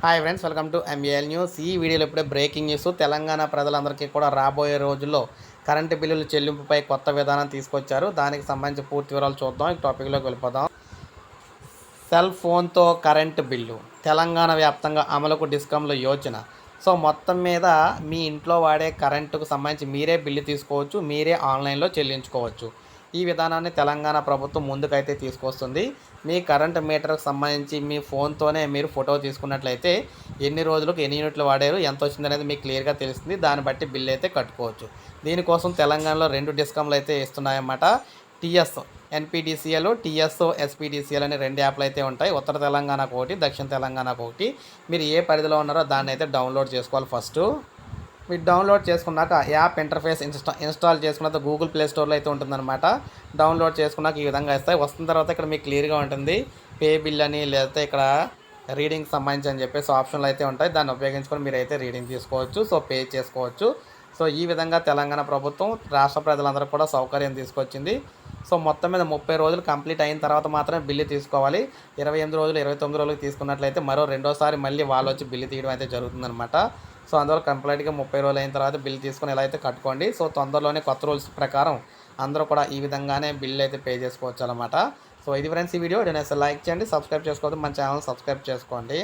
Hi friends, welcome to MAL news. ఈ వీడియోలో ఇప్పుడే బ్రేకింగ్ న్యూస్. తెలంగాణ ప్రజలందరికీ కూడా రాబోయే రోజుల్లో కరెంటు బిల్లుల చెల్లింపుపై కొత్త విధానం తీసుకొచ్చారు. దానికి సంబంధించి పూర్తి వివరాలు చూద్దాం. ఈ టాపిక్లోకి వెళ్ళిపోదాం. సెల్ ఫోన్తో కరెంటు బిల్లు తెలంగాణ వ్యాప్తంగా అమలుకు డిస్కంల యోచన. సో మొత్తం మీద మీ ఇంట్లో వాడే కరెంటుకు సంబంధించి మీరే బిల్లు తీసుకోవచ్చు, మీరే ఆన్లైన్లో చెల్లించుకోవచ్చు. ఈ విధానాన్ని తెలంగాణ ప్రభుత్వం ముందుకైతే తీసుకొస్తుంది. మీ కరెంట్ మీటర్కి సంబంధించి మీ ఫోన్తోనే మీరు ఫోటో తీసుకున్నట్లయితే ఎన్ని రోజులకు ఎన్ని యూనిట్లు వాడారు, ఎంత వచ్చింది అనేది మీకు క్లియర్గా తెలుస్తుంది. దాన్ని బట్టి బిల్ అయితే కట్టుకోవచ్చు. దీనికోసం తెలంగాణలో 2 డిస్కంలు అయితే ఇస్తున్నాయన్నమాట. టీఎస్ ఎన్పీడీసీఎల్, టీఎస్ ఎస్పీడీసీఎల్ అనే 2 యాప్లు అయితే ఉంటాయి. ఉత్తర తెలంగాణకు ఒకటి, దక్షిణ తెలంగాణకు ఒకటి. మీరు ఏ పరిధిలో ఉన్నారో దాన్ని అయితే డౌన్లోడ్ చేసుకోవాలి. ఫస్ట్ మీరు డౌన్లోడ్ చేసుకున్నాక యాప్ ఇంటర్ఫేస్ ఇన్స్టాల్ చేసుకున్న గూగుల్ ప్లే స్టోర్లో అయితే ఉంటుందన్నమాట. డౌన్లోడ్ చేసుకున్నాక ఈ విధంగా ఇస్తాయి. వస్తున్న తర్వాత ఇక్కడ మీకు క్లియర్గా ఉంటుంది పే బిల్ అని, లేకపోతే ఇక్కడ రీడింగ్ సంబంధించి అని చెప్పేసి ఆప్షన్లు అయితే ఉంటాయి. దాన్ని ఉపయోగించుకొని మీరు అయితే రీడింగ్ తీసుకోవచ్చు, సో పే చేసుకోవచ్చు. సో ఈ విధంగా తెలంగాణ ప్రభుత్వం రాష్ట్ర ప్రజలందరూ కూడా సౌకర్యం తీసుకొచ్చింది. సో మొత్తం మీద 30 రోజులు కంప్లీట్ అయిన తర్వాత మాత్రమే బిల్లు తీసుకోవాలి. 28 రోజులు 29 రోజులకు తీసుకున్నట్లయితే మరో రెండోసారి మళ్ళీ వాళ్ళు వచ్చి బిల్లు తీయడం అయితే జరుగుతుందన్నమాట. సో అందువల్ల కంప్లీట్గా 30 రోజులు అయిన తర్వాత బిల్ తీసుకొని ఎలా అయితే కట్టుకోండి. సో తొందరలోనే కొత్త రూల్స్ ప్రకారం అందరూ కూడా ఈ విధంగానే బిల్ అయితే పే చేసుకోవచ్చు అనమాట. సో ఇది ఫ్రెండ్స్ ఈ వీడియో. నేను లైక్ చేయండి, సబ్స్క్రైబ్ చేసుకోవద్దు, మన ఛానల్ సబ్స్క్రైబ్ చేసుకోండి.